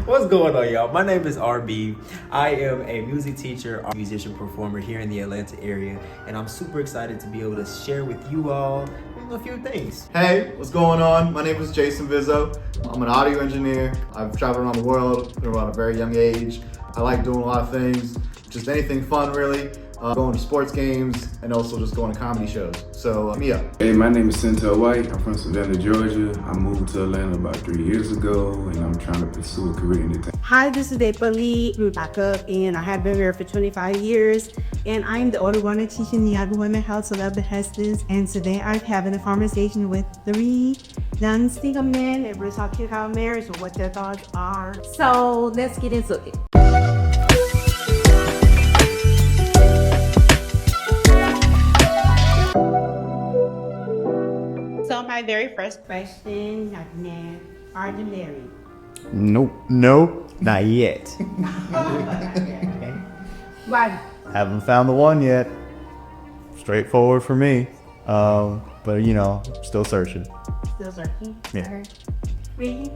What's going on, y'all? My name is RB. I am a music teacher, musician, performer here in the Atlanta area, and I'm super excited to be able to share with you all a few things. Hey, what's going on? My name is Jason Vizzo. I'm an audio engineer. I've traveled around the world from around a very young age. I like doing a lot of things, just anything fun really. Going to sports games and also just going to comedy shows. So, me up. Hey, my name is Centel White. I'm from Savannah, Georgia. I moved to Atlanta about 3 years ago, and I'm trying to pursue a career in entertainment. Hi, this is Lee from Mbakop, and I have been here for 25 years, and I'm the older one teaching the young women how to love the husbands. And today I'm having a conversation with 3 young single men, and we're talking about marriage and what their thoughts are. So let's get into it. So my very first question, are you married? Nope. Not yet. Why? Haven't found the one yet. Straightforward for me. But you know, still searching. Still searching? Yeah. Really?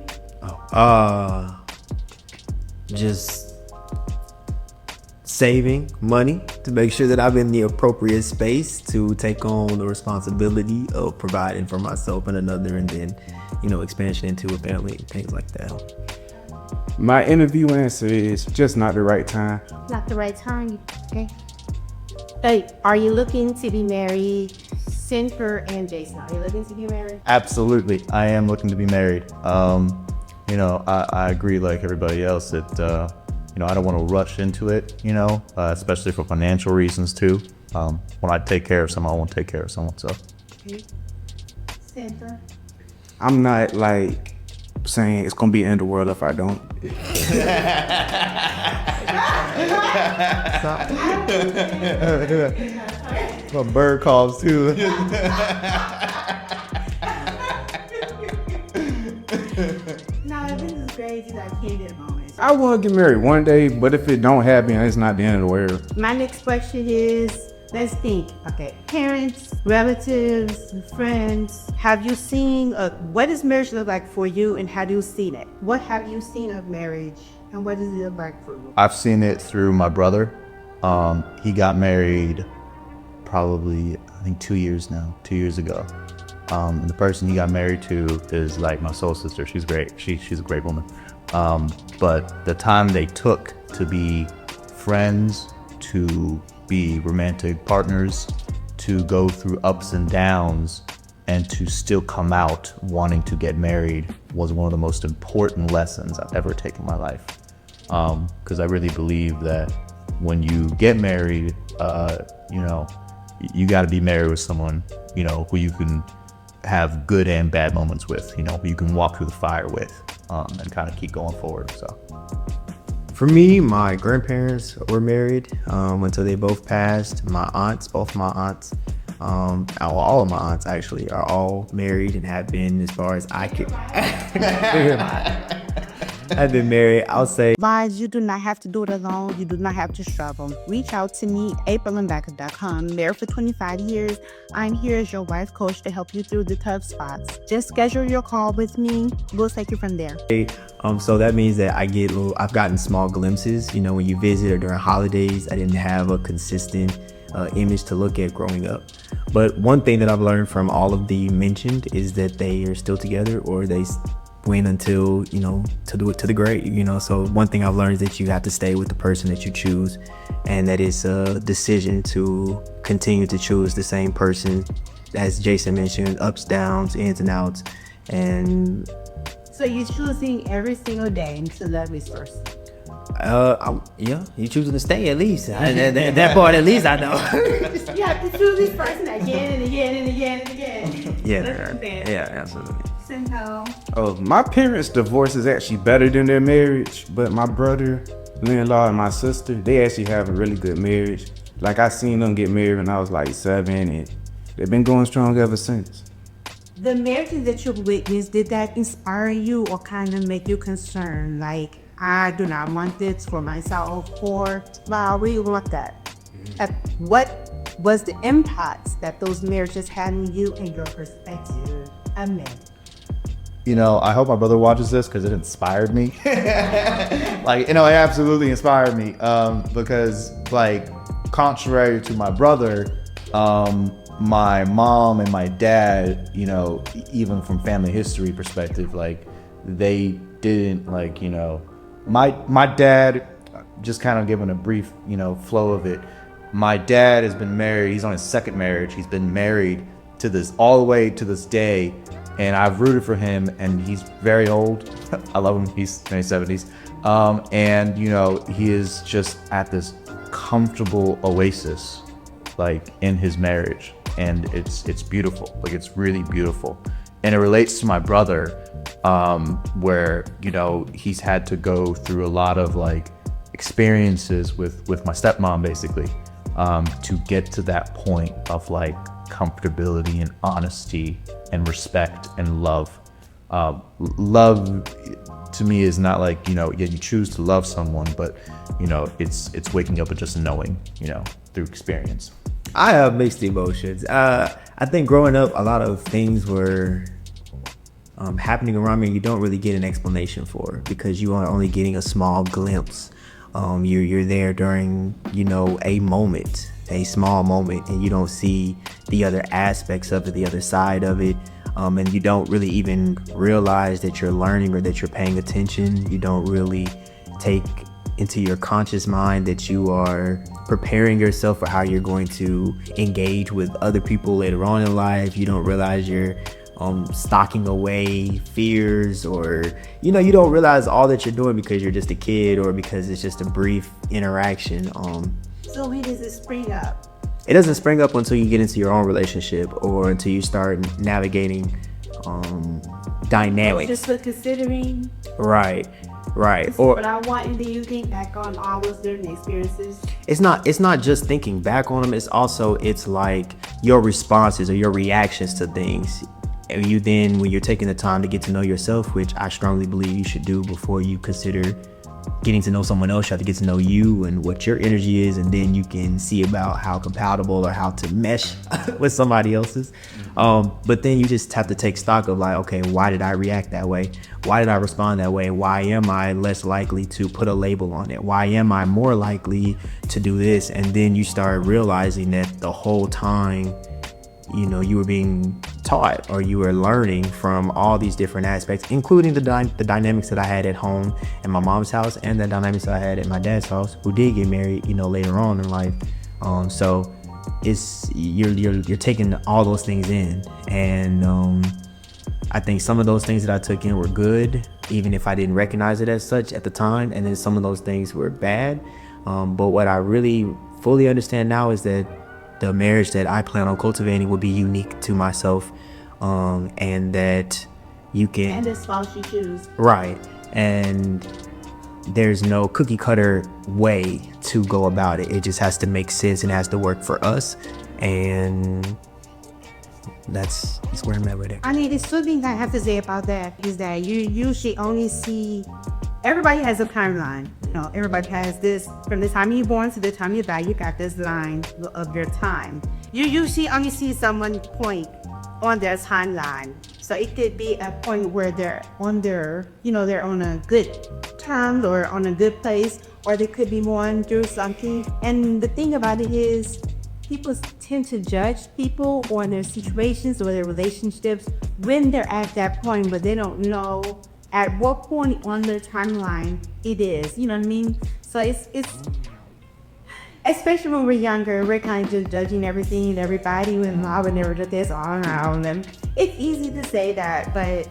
Just saving money to make sure that I'm in the appropriate space to take on the responsibility of providing for myself and another, and then, you know, expansion into a family and things like that. My interview answer is just not the right time. Not the right time, okay? Hey, are you looking to be married? Center and Jason, are you looking to be married? Absolutely, I am looking to be married. You know, I agree like everybody else that you know, I don't want to rush into it, you know, especially for financial reasons too. When I take care of someone, I want to take care of someone, so. Okay. Center. I'm not like saying it's gonna be the end of the world if I don't. My bird calls too. No, this is crazy that I can't get a moment. I want to get married one day, but if it don't happen, it's not the end of the world. My next question is, let's think. Okay, parents, relatives, friends. Have you seen what does marriage look like for you, and how do you see it? What have you seen of marriage, and what does it look like for you? I've seen it through my brother. He got married probably, I think 2 years ago. And the person he got married to is like my soul sister. She's great. She's a great woman. But the time they took to be friends, to be romantic partners, to go through ups and downs, and to still come out wanting to get married was one of the most important lessons I've ever taken in my life. Because I really believe that when you get married, you know, you got to be married with someone, you know, who you can have good and bad moments with, you know, who you can walk through the fire with, and kind of keep going forward. So For me, my grandparents were married until they both passed. Both my aunts, all of my aunts actually are all married and have been as far as I could. I've been married, I'll say. Guys, you do not have to do it alone. You do not have to struggle. Reach out to me, aprilmbakop.com. Married for 25 years. I'm here as your wife coach to help you through the tough spots. Just schedule your call with me. We'll take you from there. So that means that I've gotten small glimpses. You know, when you visit or during holidays, I didn't have a consistent image to look at growing up. But one thing that I've learned from all of the mentioned is that they are still together, or they went until, you know, to do it to the grave, you know. So one thing I've learned is that you have to stay with the person that you choose, and that it's a decision to continue to choose the same person, as Jason mentioned, ups, downs, ins and outs. And So you're choosing every single day to love this person? yeah, you choosing to stay at least. That part at least I know. You have to choose this person again and again and again and again. Yeah, absolutely. Oh, my parents' divorce is actually better than their marriage, but my brother-in-law and my sister, they actually have a really good marriage. Like, I seen them get married when I was like 7, and they've been going strong ever since. The marriages that you've witnessed, did that inspire you or kind of make you concerned? Like, I do not want this for myself, or, well, I really want that. What was the impact that those marriages had on you and your perspective of marriage? I hope my brother watches this because it inspired me. Like, it absolutely inspired me. Because, like, contrary to my brother, my mom and my dad, even from family history perspective, like, they didn't, like, my dad, just kind of giving a brief, flow of it. My dad has been married. He's on his second marriage. He's been married to this all the way to this day. And I've rooted for him, and he's very old. I love him. He's in his 70s. And, he is just at this comfortable oasis, like, in his marriage. And it's beautiful. Like, it's really beautiful. And it relates to my brother, where, he's had to go through a lot of, like, experiences with my stepmom, basically, to get to that point of, like, comfortability and honesty and respect and love. Love to me is not like, you choose to love someone, but, it's waking up and just knowing, through experience. I have mixed emotions. I think growing up, a lot of things were happening around me. You don't really get an explanation for, because you are only getting a small glimpse. You're there during, a small moment, and you don't see the other aspects of it, the other side of it. And you don't really even realize that you're learning or that you're paying attention. You don't really take into your conscious mind that you are preparing yourself for how you're going to engage with other people later on in life. You don't realize you're stocking away fears, or you don't realize all that you're doing because you're just a kid, or because it's just a brief interaction. So when does it spring up? It doesn't spring up until you get into your own relationship, or until you start navigating dynamics. Just for considering. Right. But I want, and then you think back on all those different experiences. It's not just thinking back on them. It's like your responses or your reactions to things. And you then, when you're taking the time to get to know yourself, which I strongly believe you should do before you consider getting to know someone else, you have to get to know you and what your energy is, and then you can see about how compatible or how to mesh with somebody else's. But then you just have to take stock of, like, okay, why did I react that way? Why did I respond that way? Why am I less likely to put a label on it? Why am I more likely to do this? And then you start realizing that the whole time, you were being taught, or you were learning from all these different aspects, including the dynamics that I had at home in my mom's house, and the dynamics that I had at my dad's house, who did get married, later on in life. So it's you're taking all those things in, and I think some of those things that I took in were good, even if I didn't recognize it as such at the time, and then some of those things were bad. But what I really fully understand now is that the marriage that I plan on cultivating will be unique to myself, and that you can, and the spouse you choose. Right. And there's no cookie cutter way to go about it. It just has to make sense and has to work for us. And that's where I'm at with it. I mean, it's two things I have to say about that is that you usually only see, everybody has a timeline. Everybody has this, from the time you're born to the time you die, you got this line of your time. You usually only see someone point on their timeline. So it could be a point where they're on they're on a good terms or on a good place, or they could be going through something. And the thing about it is, people tend to judge people on their situations or their relationships when they're at that point, but they don't know at what point on the timeline it is. You know what I mean? So it's especially when we're younger, we're kind of just judging everything and everybody. And I would never do this on them. It's easy to say that, but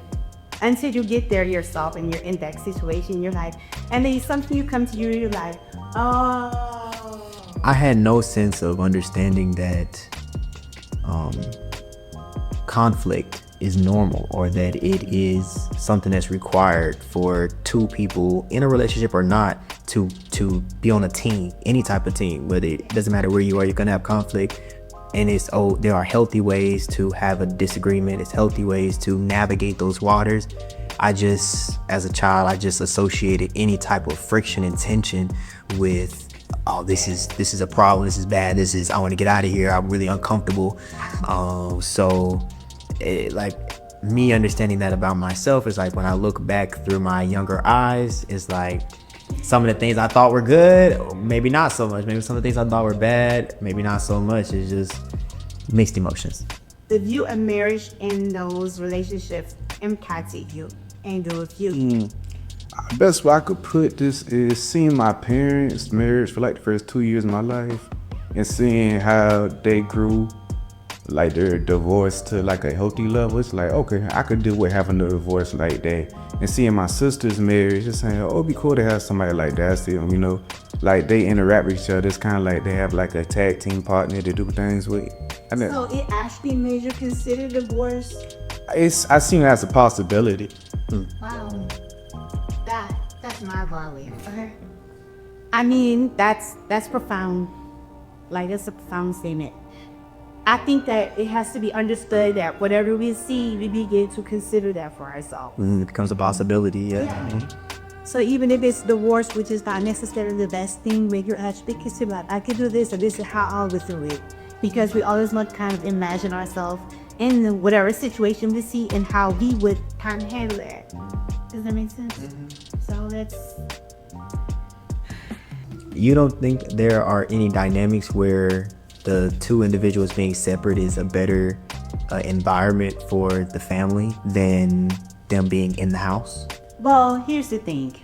until you get there yourself and you're in that situation, you're like, and then something you come to you're like, oh. I had no sense of understanding that conflict is normal, or that it is something that's required for two people in a relationship or not to be on a team, any type of team. Whether it doesn't matter where you are, you're gonna have conflict, and there are healthy ways to have a disagreement. It's healthy ways to navigate those waters. As a child, I just associated any type of friction and tension with, oh, this is a problem, this is bad, I want to get out of here, I'm really uncomfortable. me understanding that about myself is like when I look back through my younger eyes, it's like some of the things I thought were good, maybe not so much. Maybe some of the things I thought were bad, maybe not so much. It's just mixed emotions. The view of marriage and those relationships impacted you and do with you. Best way I could put this is seeing my parents' marriage for like the first 2 years of my life and seeing how they grew, like their divorce to like a healthy level. It's like, okay, I could deal with having a divorce like that. And seeing my sister's marriage, just saying, oh, it'd be cool to have somebody like that. See them, you know, like they interact with each other. It's kind of like they have like a tag team partner to do things with. So it actually made you consider divorce? I seen it as a possibility. Wow. That's my value. Okay. I mean, that's profound. Like, that's a profound statement. I think that it has to be understood that whatever we see, we begin to consider that for ourselves. It becomes a possibility, yeah. So even if it's divorce, which is not necessarily the best thing, when you're actually consider like, I could do this, or this is how I would do it. Because we always want to kind of imagine ourselves in whatever situation we see and how we would kind of handle it. Does that make sense? So that's... You don't think there are any dynamics where the two individuals being separate is a better environment for the family than them being in the house? Well, here's the thing.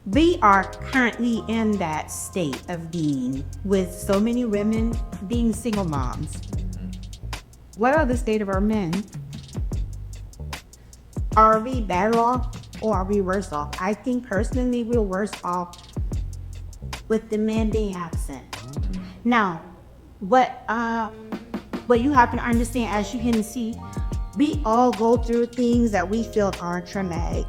We are currently in that state of being with so many women being single moms. What are the state of our men? Are we better off or are we worse off? I think personally we're worse off with the men being absent. Now, what you have to understand, as you can see, we all go through things that we feel are traumatic.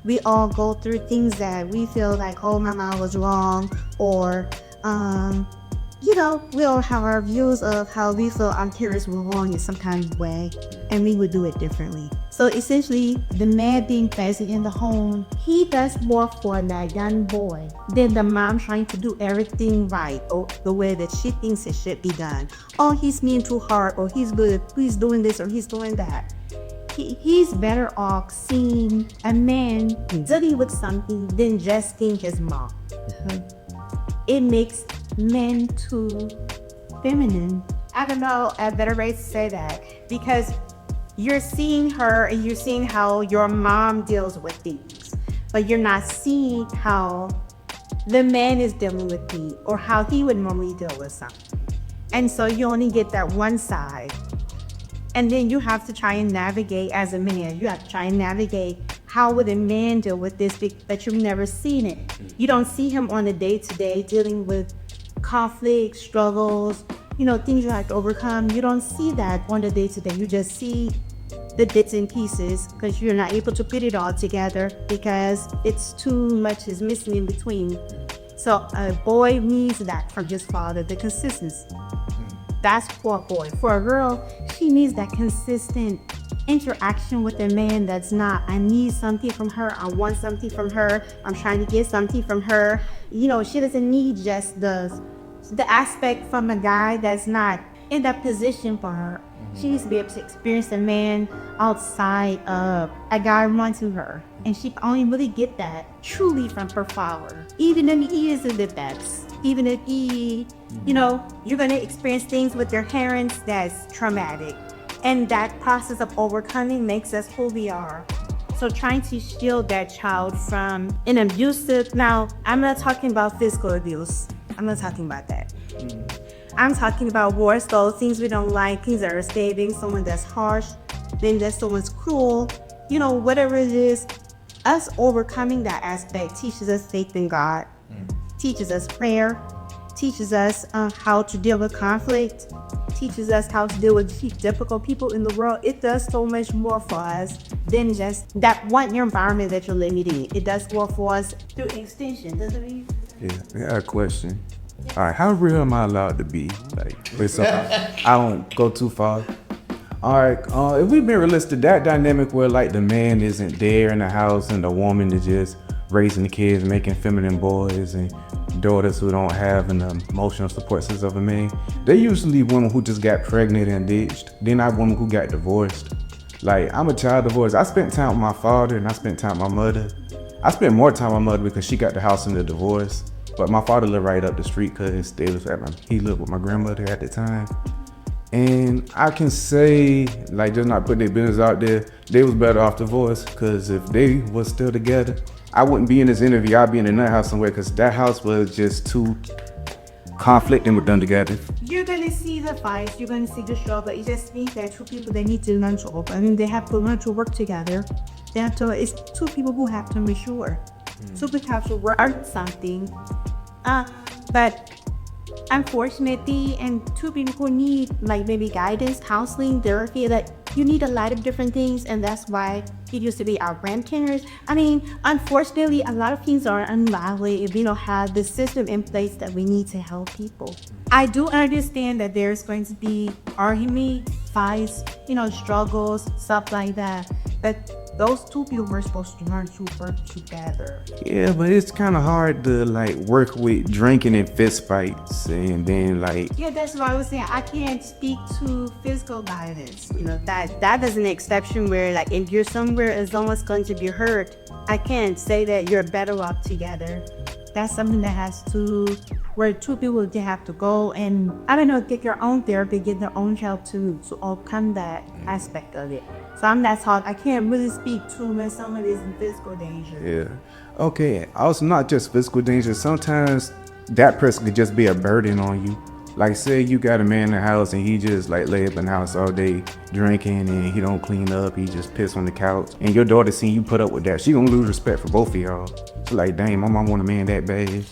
We all go through things that we feel like, oh, my mom was wrong, or, you know, we all have our views of how we feel our parents were wrong in some kind of way, and we would do it differently. So essentially, the man being present in the home, he does more for that young boy than the mom trying to do everything right or the way that she thinks it should be done. Oh, he's mean too hard, or he's good, he's doing this, or he's doing that. He's better off seeing a man dealing with something than just seeing his mom. It makes men too feminine. I don't know a better way to say that, because you're seeing her and you're seeing how your mom deals with things, but you're not seeing how the man is dealing with things or how he would normally deal with something. And so you only get that one side. And then you have to try and navigate as a man. You have to try and navigate how would a man deal with this, but you've never seen it. You don't see him on a day-to-day dealing with conflict, struggles, you know, things you have to overcome. You don't see that on the day-to-day. You just see the bits and pieces because you're not able to put it all together because it's too much is missing in between. So a boy needs that from his father, the consistency. That's for a boy. For a girl, she needs that consistent interaction with a man that's not, I need something from her, I want something from her, I'm trying to get something from her. You know, she doesn't need just the aspect from a guy that's not in that position for her. She needs to be able to experience a man outside of a guy run to her. And she can only really get that truly from her father. Even if he isn't the best. Even if he, you know, you're going to experience things with your parents that's traumatic. And that process of overcoming makes us who we are. So trying to shield that child from an abusive, now I'm not talking about physical abuse. I'm not talking about that. I'm talking about worse, though, things we don't like, things that are stabbing, someone that's harsh, then that someone's cruel, you know, whatever it is. Us overcoming that aspect teaches us faith in God, teaches us prayer, teaches us how to deal with conflict, teaches us how to deal with difficult people in the world. It does so much more for us than just that one environment that you're living in. It does more for us through extension, doesn't it? Yeah, I got a question. All right, how real am I allowed to be? Like, so I don't go too far. All right, if we've been realistic, that dynamic where like the man isn't there in the house and the woman is just raising the kids, making feminine boys and daughters who don't have an emotional support system of a man, they're usually women who just got pregnant and ditched. They're not women who got divorced. Like, I'm a child divorce. I spent time with my father and I spent time with my mother. I spent more time with my mother because she got the house in the divorce. But my father lived right up the street because he lived with my grandmother at the time. And I can say, like, just not putting their business out there, they was better off divorced, because if they was still together, I wouldn't be in this interview. I'd be in another house somewhere, because that house was just too conflicting with them together. You're gonna see the fights, you're gonna see the struggle. It just means that two people, they need to learn to open. I mean, they have to learn to work together. They have to, it's two people who have to mature. Two people have to work on something. But unfortunately, and two people who need like maybe guidance, counseling, therapy, that you need a lot of different things, and that's why it used to be our grandparents. I mean, unfortunately, a lot of things are unlikely if we don't have the system in place that we need to help people. I do understand that there's going to be argument, fights, struggles, stuff like that, but those two people were supposed to learn to work together. Yeah, but it's kind of hard to like work with drinking and fist fights, and then like. Yeah, that's what I was saying. I can't speak to physical violence. That is an exception where like if you're somewhere and someone's going to be hurt, I can't say that you're better off together. That's something that has to, where two people, they have to go and, I don't know, get your own therapy, get their own help to overcome that aspect of it. So that's hard. I can't really speak to when someone is in physical danger. Yeah. Okay. Also, not just physical danger. Sometimes that person could just be a burden on you. Like, say you got a man in the house and he just like lay up in the house all day drinking and he don't clean up. He just piss on the couch. And your daughter seen you put up with that. She gonna lose respect for both of y'all. She's like, dang, my mom want a man that bad.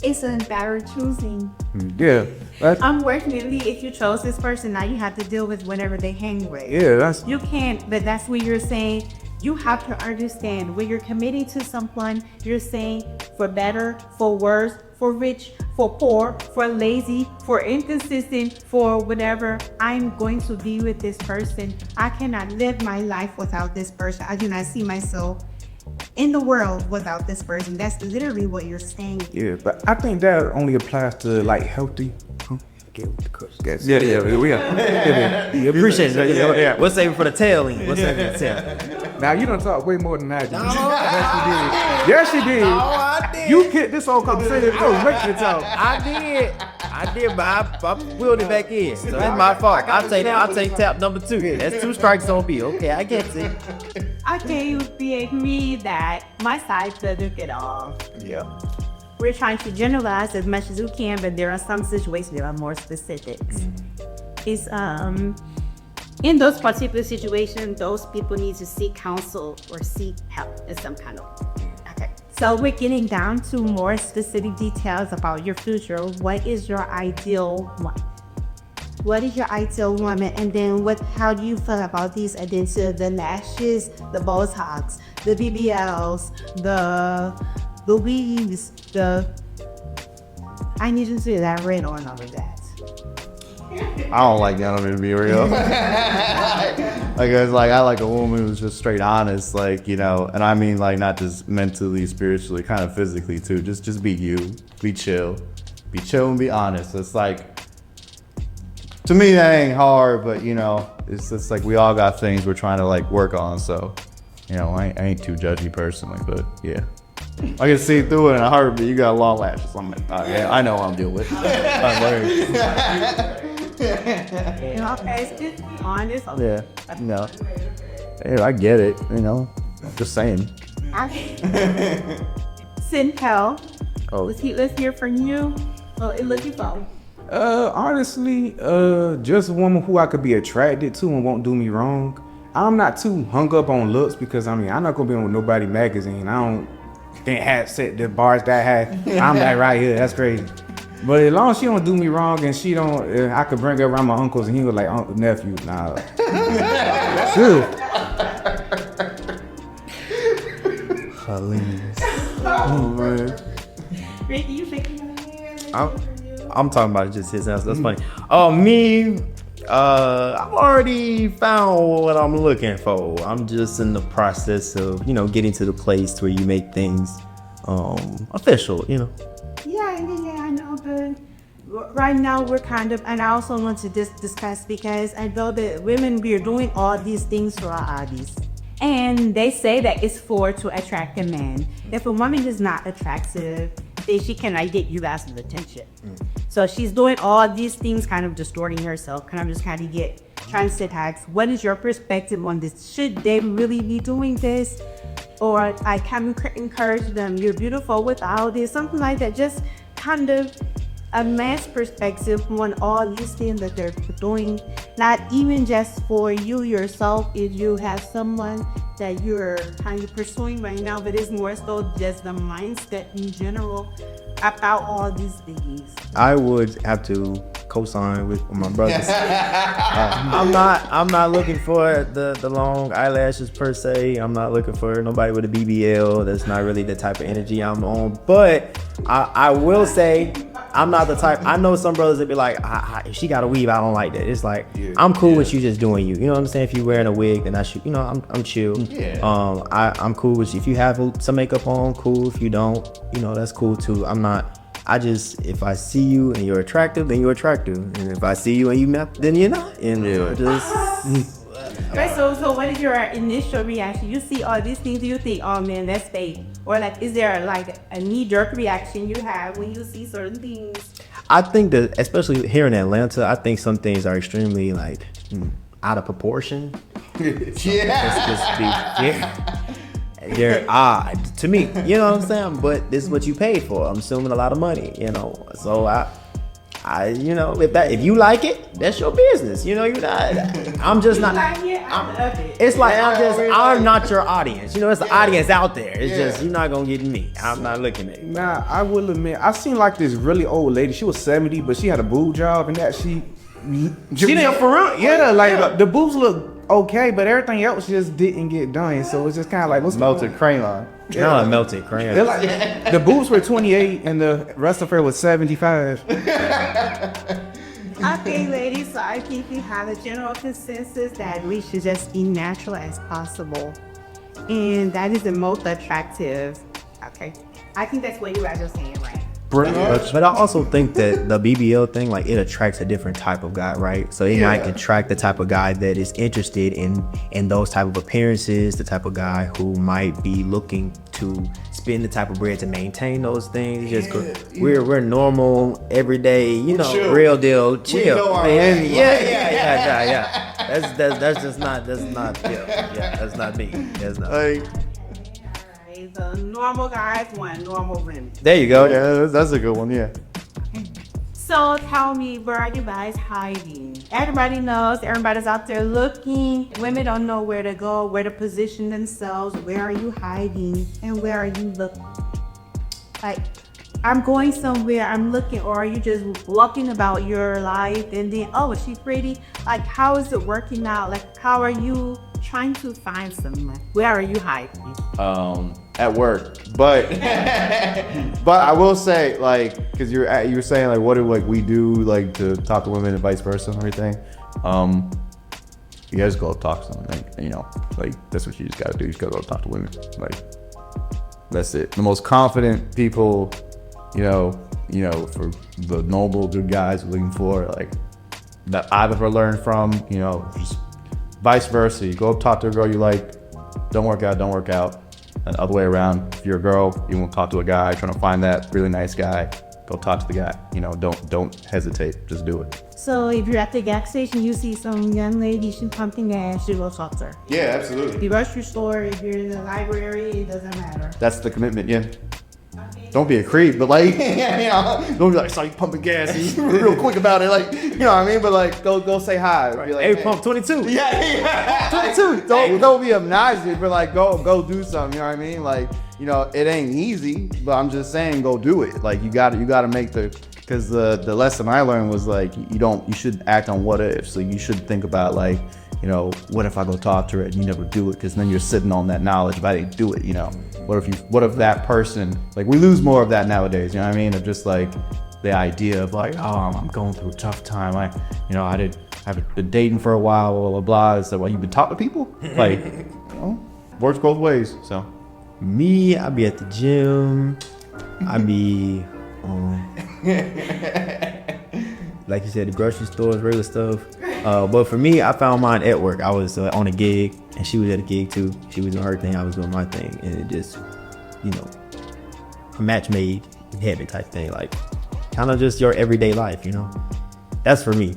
It's a matter of choosing. Yeah. Unfortunately, if you chose this person, now you have to deal with whenever they hang with. Yeah, You can't, but that's what you're saying. You have to understand when you're committing to someone, you're saying for better, for worse, for rich, for poor, for lazy, for inconsistent, for whatever. I'm going to be with this person. I cannot live my life without this person. I do not see myself in the world without this person. That's literally what you're saying. Yeah, but I think that only applies to like healthy. Get with the coach. Yeah, we are. You appreciate it. Yeah. We'll save it for the tail end. We'll save it for the tail. Now you don't talk way more than I did. Yes, you did. Oh, I did. You kicked this whole conversation. Oh, make it talk. I did, but I wheeled it back in. So that's my fault. I'll take tap number 2. That's 2 strikes on me. Okay, I get it. Okay, you agree that my side doesn't get off. Yeah. We're trying to generalize as much as we can, but there are some situations that are more specifics. It's in those particular situations, those people need to seek counsel or seek help in some kind of way. Okay. So we're getting down to more specific details about your future. What is your ideal one? What is your ideal woman? And then how do you feel about these additions, the lashes, the Botox, the BBLs, the weaves, I need you to elaborate on all of that. I don't like that, I'm gonna be real. I like a woman who's just straight honest, and I mean like not just mentally, spiritually, kind of physically too. Just be you, be chill and be honest. It's like, to me that ain't hard, but it's just like we all got things we're trying to like work on. So, I ain't too judgy personally, but yeah. I can see through it in a heartbeat. You got long lashes. I'm like, oh, yeah, I know what I'm dealing with. Okay, it's just honest. Yeah, Hey, I get it. Just saying. Sintel. Oh. Let's hear from you. Looking for. Honestly, just a woman who I could be attracted to and won't do me wrong. I'm not too hung up on looks because I'm not gonna be on nobody magazine. I don't think have set the bars that high. I'm like right here. That's crazy. But as long as she don't do me wrong and she don't, I could bring her around my uncles and he was like, uncle, nephew, nah. Good. Oh man. Ricky, you thinking of I'm talking about just his house. That's funny. Oh, me. I've already found what I'm looking for. I'm just in the process of, getting to the place where you make things official, Yeah, I know, but right now we're kind of, and I also want to discuss because I know that women, we are doing all these things for our bodies. And they say that it's for to attract a man. If a woman is not attractive, then she cannot get you guys' attention. So she's doing all these things, kind of distorting herself, kind of get trying to ask, what is your perspective on this? Should they really be doing this? Or I can encourage them, you're beautiful without this, something like that. Just kind of a man's perspective on all these things that they're doing, not even just for you yourself, if you have someone that you're kind of pursuing right now, but it's more so just the mindset in general about all these things. I would have to co-sign with my brothers. I'm not looking for the long eyelashes per se. I'm not looking for nobody with a BBL. That's not really the type of energy I'm on. But I will say, I'm not the type. I know some brothers that be like, if she got a weave, I don't like that. It's like, I'm cool with you just doing you. You know what I'm saying? If you wearing a wig, then I should, I'm chill. Yeah. I'm cool with you. If you have some makeup on, cool. If you don't, that's cool too. If I see you and you're attractive, then you're attractive. And if I see you and you're not, then you're not. And Right, so what is your initial reaction? You see all these things, you think, oh man, that's fake. Or like, is there like a knee-jerk reaction you have when you see certain things? I think that, especially here in Atlanta, I think some things are extremely out of proportion. They're odd to me. You know what I'm saying? But this is what you paid for. I'm assuming a lot of money. So if you like it, that's your business. I'm just not. It's like I'm not your audience. It's the audience out there. It's just you're not gonna get me. I'm not looking at you. Nah, I will admit, I seen like this really old lady. She was 70, but she had a boob job, and that she didn't for real. Yeah, like the boobs look okay, but everything else just didn't get done. So it's just kind of like what's Melted crayon. Not a melted crayon. The boobs were 28, and the rest of her was 75. Okay, ladies, so I think we have a general consensus that we should just be natural as possible. And that is the most attractive. Okay. I think that's what you guys are saying, right? But I also think that the BBL thing, it attracts a different type of guy, right? So it might attract the type of guy that is interested in those type of appearances, the type of guy who might be looking to spend the type of bread to maintain those things. We're normal, everyday, real deal, chill. Man. Yeah. That's just not chill. Yeah, that's not me. That's not. The normal guys want normal women. There you go. Yeah, that's a good one. Yeah. So tell me, where are you guys hiding? Everybody knows, everybody's out there looking. Women don't know where to go, where to position themselves. Where are you hiding? And where are you looking? Like, I'm going somewhere, I'm looking, or are you just walking about your life and then, oh, is she pretty? Like, how is it working out? Like, how are you trying to find someone? Where are you hiding? At work, but I will say, because you were saying what do we do to talk to women and vice versa and everything. You guys go talk to them, that's what you just gotta do. You just gotta go talk to women. That's it. The most confident people, for the noble good guys we're looking for, that I've ever learned from, just vice versa. You go up, talk to a girl you like, don't work out. And other way around, if you're a girl, you won't talk to a guy, trying to find that really nice guy, go talk to the guy. Don't hesitate, just do it. So if you're at the gas station, you see some young lady, she's pumping gas, you go talk to her. Yeah, absolutely. If you rush your store, if you're in the library, it doesn't matter. That's the commitment, yeah. Don't be a creep, but don't be like, saw you pumping gas, and real quick about it, you know what I mean? But go say hi. Be like, hey, pump 22. Yeah, 22. Don't be obnoxious, but go do something. You know what I mean? It ain't easy, but I'm just saying, go do it. You gotta make because the lesson I learned was you should act on what if. So you should think about what if I go talk to her and you never do it? Because then you're sitting on that knowledge if I didn't do it. What if that person, we lose more of that nowadays, you know what I mean? Of just the idea of I'm going through a tough time. I've been dating for a while, blah, blah, blah. Is that why you've been talking to people? Works both ways, so. Me, I be at the gym. I be like you said, the grocery stores, regular stuff. But for me, I found mine at work. I was on a gig, and she was at a gig too. She was doing her thing, I was doing my thing, and it just, you know, a match made in heaven type thing. Like, kind of just your everyday life, you know. That's for me.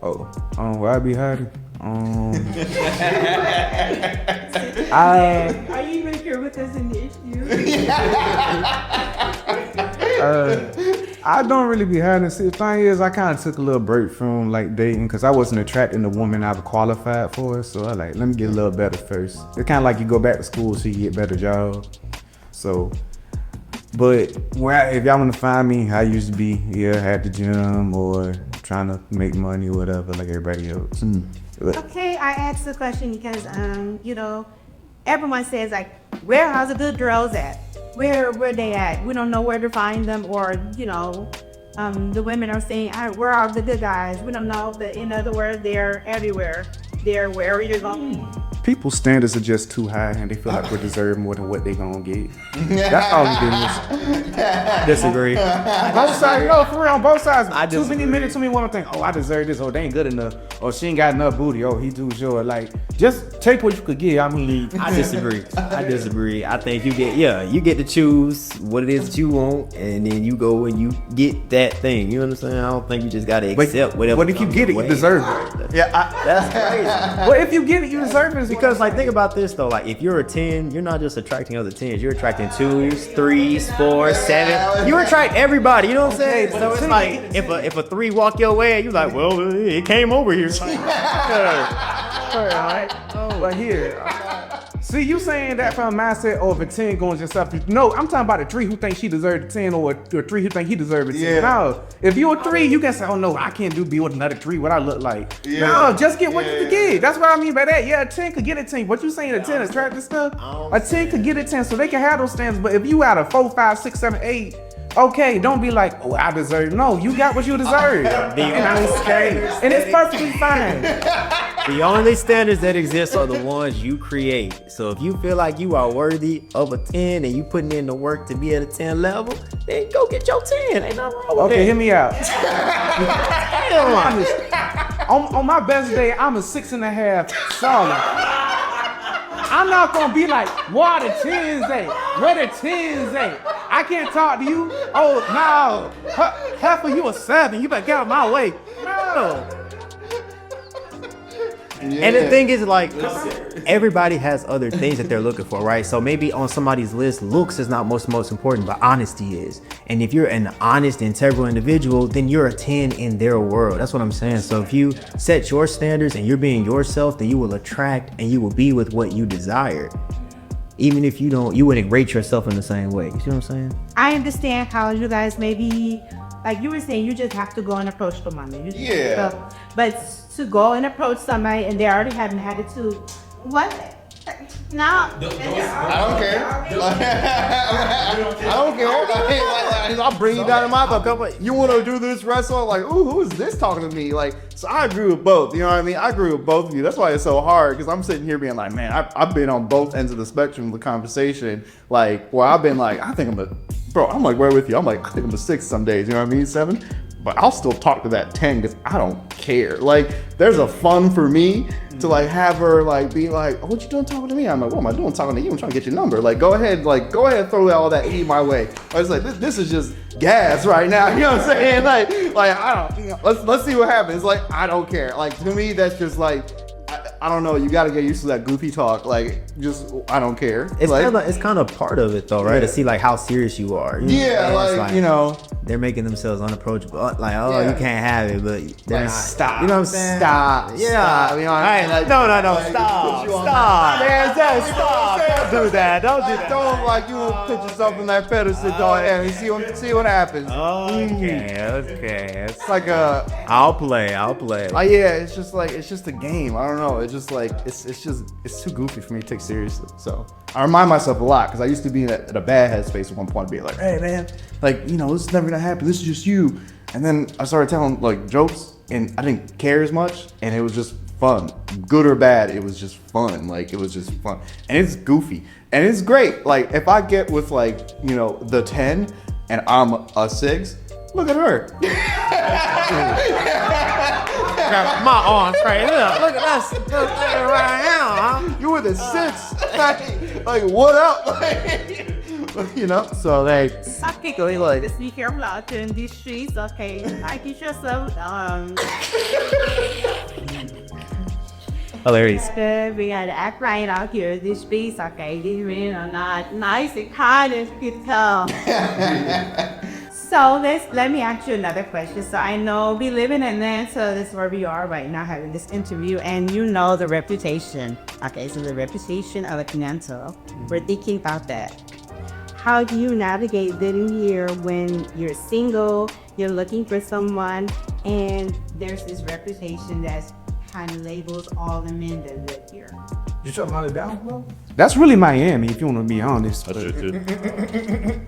Where I be hiding? Are you even here with us in the issue? I don't really be hiding. See, the thing is, I kind of took a little break from like dating because I wasn't attracting the woman I was qualified for. So I like, let me get a little better first. It's kind of like you go back to school so you get better job. So, but if y'all want to find me, I used to be at the gym or trying to make money or whatever like everybody else. Okay, I asked the question because, you know, everyone says like, where are the good girls at? Where they at? We don't know where to find them, or you know, the women are saying, where are the good guys? We don't know. But in other words, they're everywhere. They're wherever you're going. People's standards are just too high, and they feel like we deserve more than what they gonna get. That's all it is. Disagree. Both sides, no, for real, on both sides. I Too many minutes, too many women think, oh, I deserve this, or they ain't good enough, or she ain't got enough booty, oh, he too short. Like, just take what you could get. I mean, I disagree. I think you get to choose what it is that you want, and then you go and you get that thing. You understand? I don't think you just gotta accept whatever. But if you get it, you deserve it. That's crazy. Well, if you get it, you deserve it. Because like think about this though, like if you're a 10, you're not just attracting other 10s, you're attracting 2s, 3s, 4s, 7. You attract everybody, you know what I'm saying? So it's like if a 3 walk your way, you're like, well, it came over here. But here, see, you saying that from a mindset of a 10 going just up. No, I'm talking about a 3 who thinks she deserves a 10 or a 3 who thinks he deserves a 10. Yeah. No, if you're a 3, you can say, oh no, I can't be with another 3, what I look like. No, just get what you can get. That's what I mean by that. Yeah, a 10 could get a 10. What you saying, a 10 attractive stuff? A 10 could get a 10 so they can have those standards. But if you out of 4, 5, 6, 7, 8, okay, don't be like, oh, I deserve. No, you got what you deserve. And it's perfectly fine. The only standards that exist are the ones you create. So if you feel like you are worthy of a 10 and you putting in the work to be at a 10 level, then go get your 10. Ain't nothing wrong with Okay, that. hear me out. on my best day, I'm a 6.5 solid. I'm not gonna be like, where are the 10s at? Where the 10s at? I can't talk to you. Oh, no. Half of you a 7. You better get out of my way. No. Yeah. And the thing is, like, everybody has other things that they're looking for, right? So maybe on somebody's list, looks is not most important, but honesty is. And if you're an honest, integral individual, then you're a 10 in their world. That's what I'm saying. So if you set your standards and you're being yourself, then you will attract and you will be with what you desire. Even if you don't, you wouldn't rate yourself in the same way. You see what I'm saying? I understand how you guys maybe, like you were saying, you just have to go and approach somebody. But to go and approach somebody and they already haven't had it to, what? No. I don't care. I don't care. I'll bring you down to my book. You want to do this wrestle? Like, ooh, who is this talking to me? Like, so I agree with both. You know what I mean? I agree with both of you. That's why it's so hard, because I'm sitting here being like, man, I've been on both ends of the spectrum of the conversation. Like, where I've been like, I think I'm like, where with you? I'm like, I think I'm a 6 some days. You know what I mean? 7. But I'll still talk to that 10 because I don't care. Like, there's a fun for me to like have her like be like, oh, what you doing talking to me? I'm like, what am I doing talking to you? I'm trying to get your number. Like, go ahead, throw all that E my way. I was like, this is just gas right now. You know what I'm saying? Like I don't. You know, let's see what happens. Like, I don't care. Like, to me, that's just like, I don't know. You got to get used to that goofy talk. Like, just I don't care. It's kind of part of it though, right? To see like how serious you are. Like, you know. They're making themselves unapproachable. Like, you can't have it, but they're like, not. Stop. You know what I'm saying? Stop. Yeah. Stop. You know, Like, no. Stop. Don't do that. Don't do that. Don't like you want to put yourself in that pedestal, dog, and see what happens. Okay. It's like a. I'll play. Yeah, it's just a game. I don't know. It's just like it's too goofy for me to take seriously. So I remind myself a lot, because I used to be at a bad headspace at one point, being like, hey man, like, you know, this is never gonna happen. This is just you. And then I started telling like jokes, and I didn't care as much, and it was just fun, good or bad. It was just fun. Like, it was just fun, and it's goofy, and it's great. Like, if I get with like, you know, the 10 and I'm a 6, look at her. Got my arms right here. Look at us. Look right now, huh? You were the six. Like what up? You know, so like Okay, So he like- just be careful out there in these streets, okay? Like get yourself, Hilarious. we gotta act right out here in these streets, okay? These men are not nice and kind, as you can tell. So let me ask you another question. So I know we live in Atlanta, this is where we are right now having this interview, and you know the reputation. Okay, so the reputation of Atlanta, we're thinking about that. How do you navigate living here when you're single, you're looking for someone, and there's this reputation that's kind of labels all the men that live here? You talking about it down, bro? That's really Miami, if you want to be honest.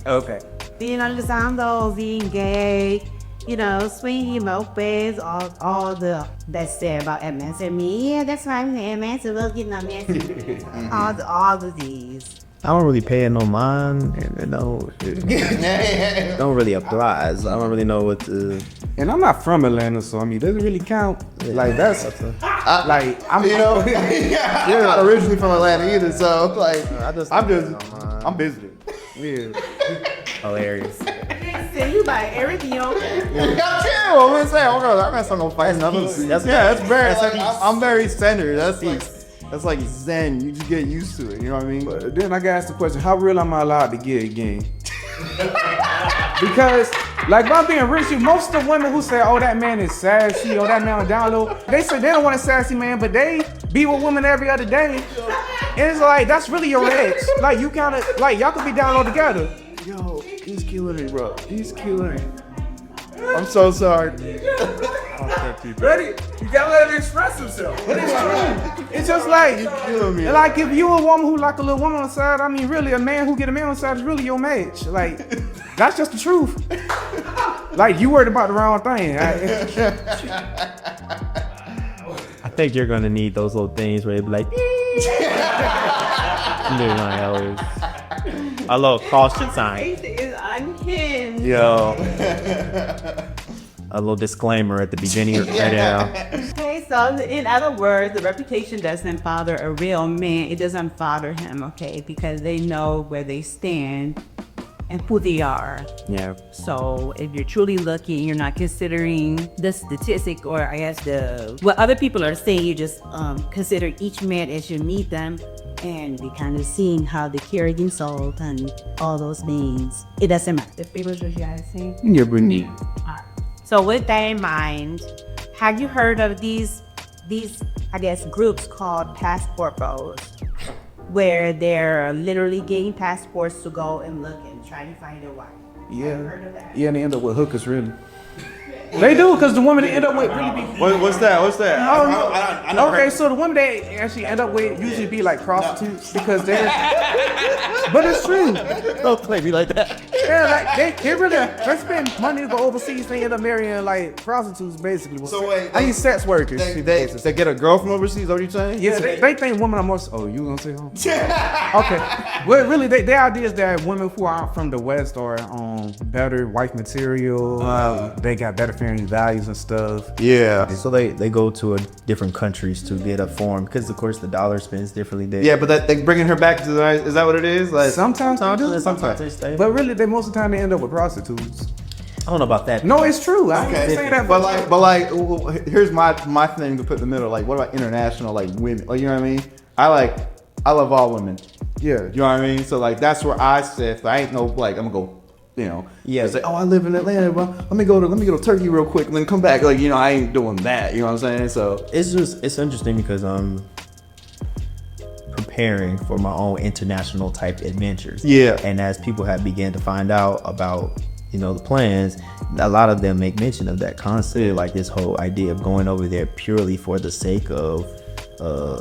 Okay. Being on the sandals, being gay, you know, swinging mopeds, all the that's said about Atlanta. Me, yeah, that's right, Atlanta, we're getting on Atlanta. all of these. I don't really pay it no mind, and don't really applies. I don't really know what to. And I'm not from Atlanta, so I mean, does it really count? Like that's like I'm. you know, you're not originally from Atlanta either, so like I'm visiting. Yeah. Hilarious. Say you buy everything okay? I'm gonna say, I'm not no fighting. I'm very centered. That's like zen. You just get used to it. You know what I mean? But then I gotta ask the question: how real am I allowed to get again? Because, like, by being real, with you, most of the women who say, "Oh, that man is sassy," or "that man is down low," they say they don't want a sassy man, but they be with women every other day. And it's like that's really your ex. Like you kind of like y'all could be down low together. Yo, he's killing me, bro. He's killing me. I'm so sorry. Ready? You gotta let him express himself. But it's true. It's just like, like if you a woman who like a little woman on the side, I mean, really, a man who get a man on the side is really your match. Like, that's just the truth. Like, you worried about the wrong thing. I think you're gonna need those little things where they be like, a little caution sign. Faith is unhinged. Yo. A little disclaimer at the beginning of right now. Okay, so in other words, the reputation doesn't bother a real man. It doesn't bother him, okay, because they know where they stand and who they are. Yeah. So if you're truly looking, you're not considering the statistic or I guess what other people are saying. You just consider each man as you meet them and be kind of seeing how they carry themselves and all those things. It doesn't matter. The people what you guys say. Yeah, Brittany. So with that in mind, have you heard of these I guess groups called passport bros, where they're literally getting passports to go and look and try to find a wife? Yeah. Have you heard of that? Yeah, and they end up with hookers, really. They do, because the women they end up with really be. What's that? I know. Okay, so the women they actually end up with usually be like prostitutes because they're. But it's true. Don't play me like that. Yeah, like they really they spend money to go overseas. They end up marrying like prostitutes, basically. So wait, I mean sex workers. they get a girl from overseas. Is that what you're saying? Yeah, they think women are more. Oh, you gonna say home? Okay. Well, really, their idea is that women who are from the West are better wife material. They got better family values and stuff. Yeah. So they go to different countries to get a form because of course the dollar spends differently there. Yeah, but that they bringing her back to the United. Is that what it is? Like Sometimes they do. Sometimes they stay. But really, most of the time they end up with prostitutes. I don't know about that. No, it's true. I Okay. ain't saying that. But like, here's my thing to put in the middle. Like, what about international like women? Like, you know what I mean? I love all women. Yeah. You know what I mean? So like, that's where I sit. I ain't no like, I'm gonna go. You know, Yeah. Say, oh, I live in Atlanta. Well, let me go to Turkey real quick and then come back. Like, you know, I ain't doing that. You know what I'm saying? So It's interesting because I'm preparing for my own international type adventures. Yeah. And as people have began to find out about, the plans, a lot of them make mention of that concept, like this whole idea of going over there purely for the sake of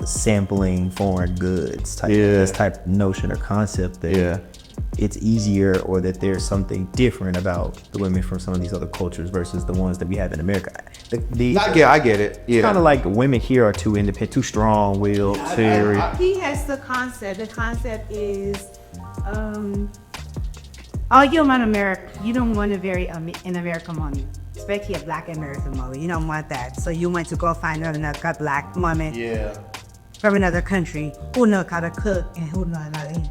sampling foreign goods type, this type of notion or concept that it's easier or that there's something different about the women from some of these other cultures versus the ones that we have in America. I get it. Yeah. Kind of like women here are too independent, too strong-willed, too. He has the concept. The concept is, all you want America, you don't want to marry an American woman. especially a black American woman. You don't want that. So you want to go find another black woman from another country who knows how to cook and who knows how to eat.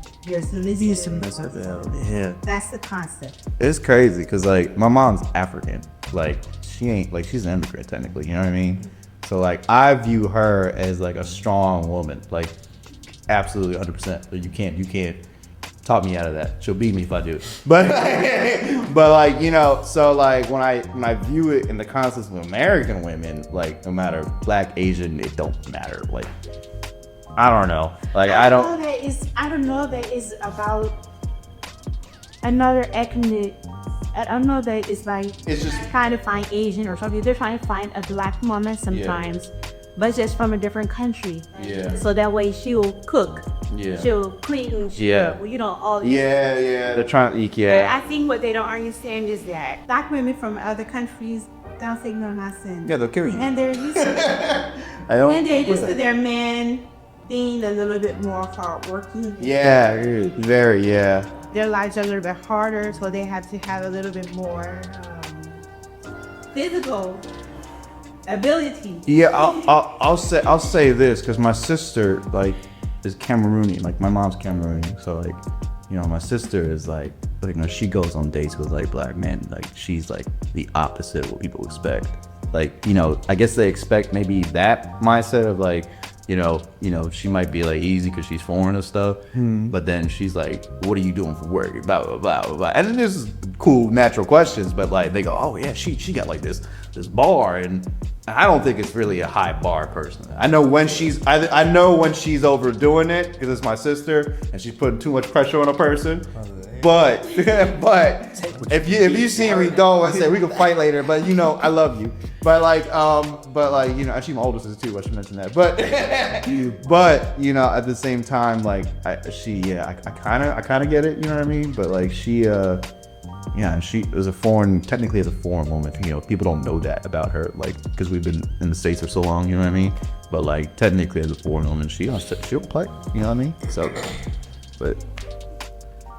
That's the concept. It's crazy because like my mom's African. Like she ain't like she's an immigrant technically. You know what I mean? So like I view her as like a strong woman. Like absolutely 100%. But you can't talk me out of that. She'll beat me if I do. But like, you know, so like when I view it in the context of American women, like no matter black, Asian, it don't matter. Like I don't know. Like I don't know that it's about another ethnic. I don't know that it's like It's just trying to find Asian or something. They're trying to find a black woman sometimes, but just from a different country. Yeah. So that way she'll cook. Yeah. She'll clean. Yeah. You know, all these. Yeah. They're trying to But I think what they don't understand is that black women from other countries don't say no nonsense. Yeah, they'll kill you. And they're used to and they're used to their men being a little bit more hardworking. Their lives are a little bit harder, so they have to have a little bit more physical ability. Yeah, I'll say this because my sister like is Cameroonian. Like my mom's Cameroonian, so like you know my sister is like you know she goes on dates with like black men. Like she's like the opposite of what people expect. Like you know I guess they expect maybe that mindset of like you know she might be like easy because she's foreign and stuff. But then she's like, what are you doing for work? Blah blah blah blah blah. And then there's cool natural questions, but like they go, oh yeah, she got like this bar, and I don't think it's really a high bar personally. I know when she's overdoing it because it's my sister and she's putting too much pressure on a person. But if you see me go and say we can fight later, but you know I love you. But like you know she's my older sister too. I should mention that. But you know at the same time like I kind of get it. You know what I mean? But like she is technically as a foreign woman. You know, people don't know that about her, like, because we've been in the States for so long, you know what I mean? But, like, technically as a foreign woman, she'll play, you know what I mean? So, but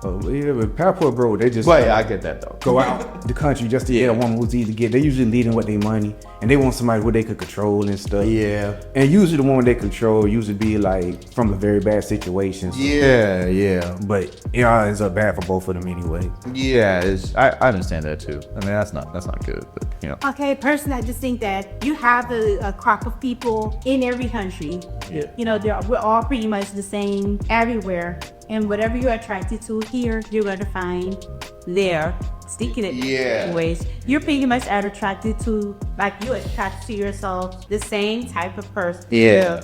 with Passport Bro, they just I get that though. go out the country just to get a woman who's easy to get. They usually leading with their money, and they want somebody who they could control and stuff. Yeah. And usually the woman they control usually be like from a very bad situation. So. Yeah. But it all ends up bad for both of them anyway. Yeah, I understand that too. I mean, that's not good, but you know. Okay, personally, I just think that you have a crop of people in every country. Yeah. You know, we're all pretty much the same everywhere. And whatever you're attracted to here, you're going to find there. Speaking it ways, you're pretty much attracted to, like you attract to yourself, the same type of person. Yeah.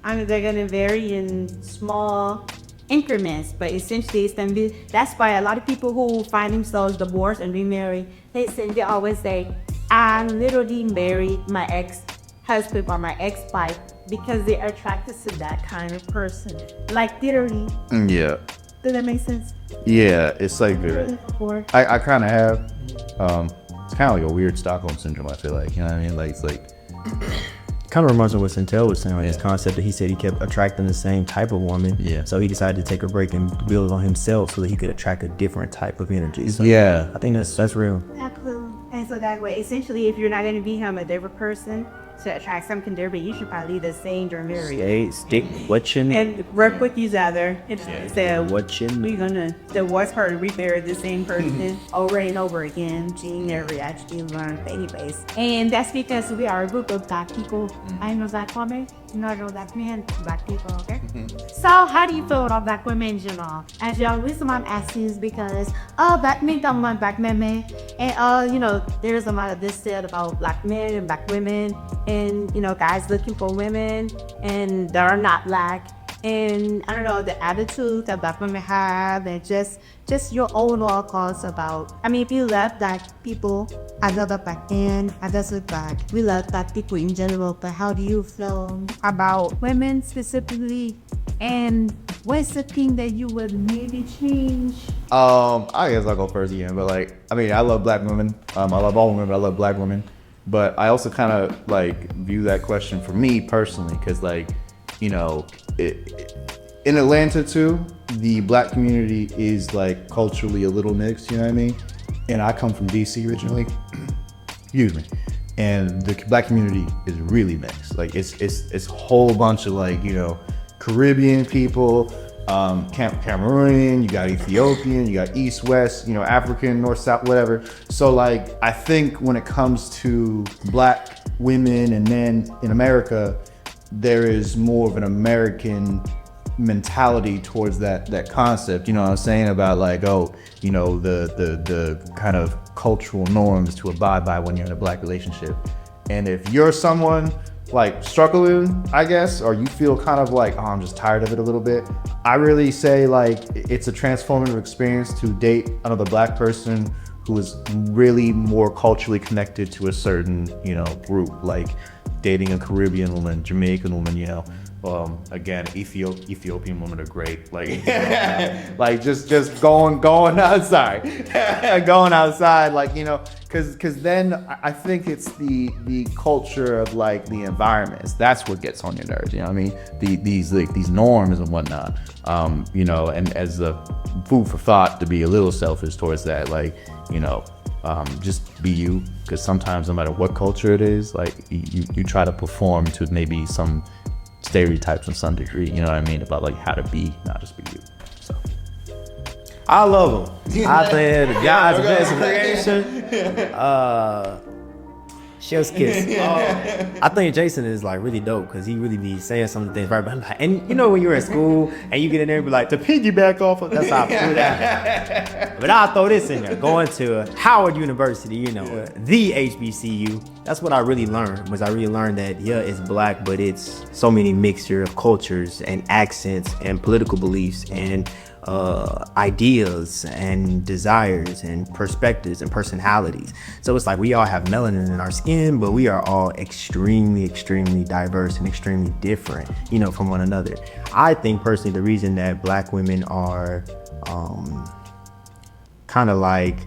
I mean, they're going to vary in small increments, but essentially it's going to be, that's why a lot of people who find themselves divorced and remarried, they always say, I literally married my ex-husband or my ex-wife because they're attracted to that kind of person. Like literally. Yeah. Does that make sense? Yeah, it's like I kind of have. It's kind of like a weird Stockholm syndrome. I feel like, you know what I mean? Like it's like. Kind of reminds me of what Centel was saying, his concept that he said he kept attracting the same type of woman. Yeah. So he decided to take a break and build on himself so that he could attract a different type of energy. So Yeah. I think that's real. Absolutely. And so that way, essentially, if you're not going to become a different person to attract something different, you should probably leave the same or marry. Stick what you need. And work with each other. Instead What you we're gonna divorce her and remarry the same person over and over again. She never actually learned anyways. And that's because we are a group of black people. I know black women, not all black men, black people, okay? So how do you feel about black women in general? And the reason why I'm asking is because black men don't want black men. And you know, there's a lot of this said about black men and black women, and you know, guys looking for women and that are not black. And I don't know, the attitude that black women have, and just your overall thoughts about, I mean, if you love black people, I love black men, I just look black. We love black people in general, but how do you feel about women specifically? And what's the thing that you would maybe change? I guess I'll go first again, but like, I mean, I love black women. I love all women, but I love black women. But I also kind of like view that question for me personally, because like, you know, in Atlanta too, the black community is like culturally a little mixed, you know what I mean? And I come from DC originally. excuse me. And the black community is really mixed. Like it's a whole bunch of like, you know, Caribbean people, Cameroonian, you got Ethiopian, you got East, West, you know, African, North, South, whatever. So like, I think when it comes to black women and men in America, there is more of an American mentality towards that concept, you know what I'm saying, about like, oh, you know, the kind of cultural norms to abide by when you're in a black relationship. And if you're someone like struggling, I guess, or you feel kind of like, oh, I'm just tired of it a little bit, I really say like it's a transformative experience to date another black person who is really more culturally connected to a certain, you know, group, like dating a Caribbean woman, Jamaican woman, you know. Again, Ethiopian women are great. Like, like just going outside, going outside. Like, you know, because then I think it's the culture of like the environments. That's what gets on your nerves. You know what I mean? These norms and whatnot. You know, and as a food for thought to be a little selfish towards that, like, you know, just be you. Because sometimes no matter what culture it is, like you try to perform to maybe some stereotypes in some degree, you know what I mean, about like how to be, not just be you. So I love them. I think the God's best creation. Chef's kiss. I think Jason is like really dope because he really be saying some of the things right behind. And you know when you're in school and you get in there and be like, to piggyback off of, that's how I feel that. But I'll throw this in there. Going to Howard University, you know, the HBCU. That's what I really learned. Was I really learned that yeah, it's black, but it's so many mixture of cultures and accents and political beliefs and ideas and desires and perspectives and personalities. So it's like we all have melanin in our skin, but we are all extremely diverse and extremely different, you know, from one another. I think personally the reason that black women are kind of like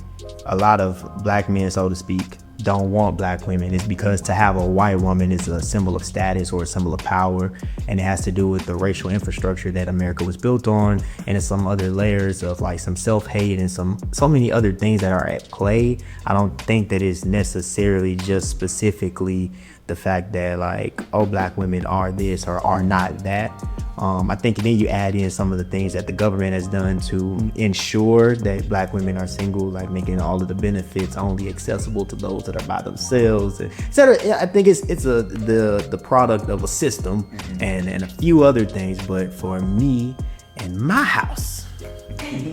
a lot of black men, so to speak, don't want black women is because to have a white woman is a symbol of status or a symbol of power, and it has to do with the racial infrastructure that America was built on, and it's some other layers of like some self-hate and so many other things that are at play. I don't think that it's necessarily just specifically the fact that like, oh, black women are this or are not that. I think then you add in some of the things that the government has done to ensure that black women are single, like making all of the benefits only accessible to those that are by themselves, etc. I think it's the product of a system and a few other things. But for me and my house,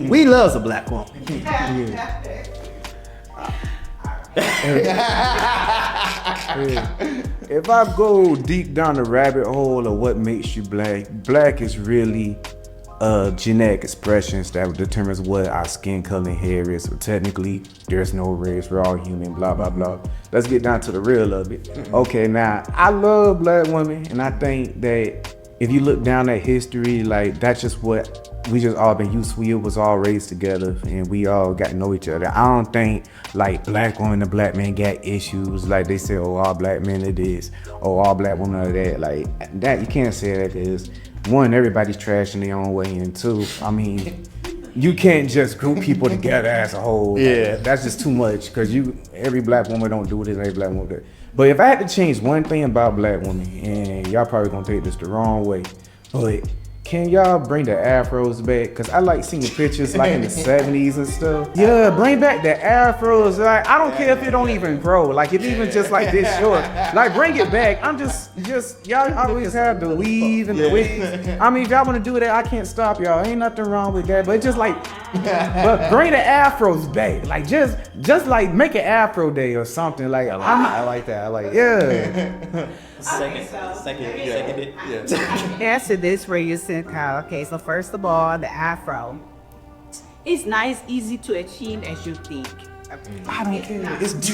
we love a black woman. If I go deep down the rabbit hole of what makes you black is really genetic expressions that determines what our skin color and hair is. So technically, there's no race, we're all human, blah, blah, blah. Let's get down to the real of it. Okay, now, I love black women, and I think that if you look down at history, like, that's just what we just all been used to. We was all raised together and we all got to know each other. I don't think like black women and black men got issues like they say, oh, all black men are this, oh, all black women are that. Like that, you can't say that because one, everybody's trash in their own way, and two, I mean, you can't just group people together as a whole. Yeah, that's just too much because every black woman don't do this, every black woman do that. But if I had to change one thing about black women, and y'all probably gonna take this the wrong way, but can y'all bring the afros back? Cause I like seeing pictures like in the 70s and stuff. Yeah, bring back the afros. Like I don't care if it don't even grow. Like it's even just like this short. Like bring it back. I'm just y'all always have the weave and the wigs. I mean, if y'all want to do that, I can't stop y'all. Ain't nothing wrong with that. But it's just like, but bring the afros back. Like just like make an afro day or something. Like I like that. I like it. Yeah. Second it. Yeah. Answer this for you, Kyle. Okay, so first of all, the afro. It's nice, easy to achieve as you think. I don't care. It's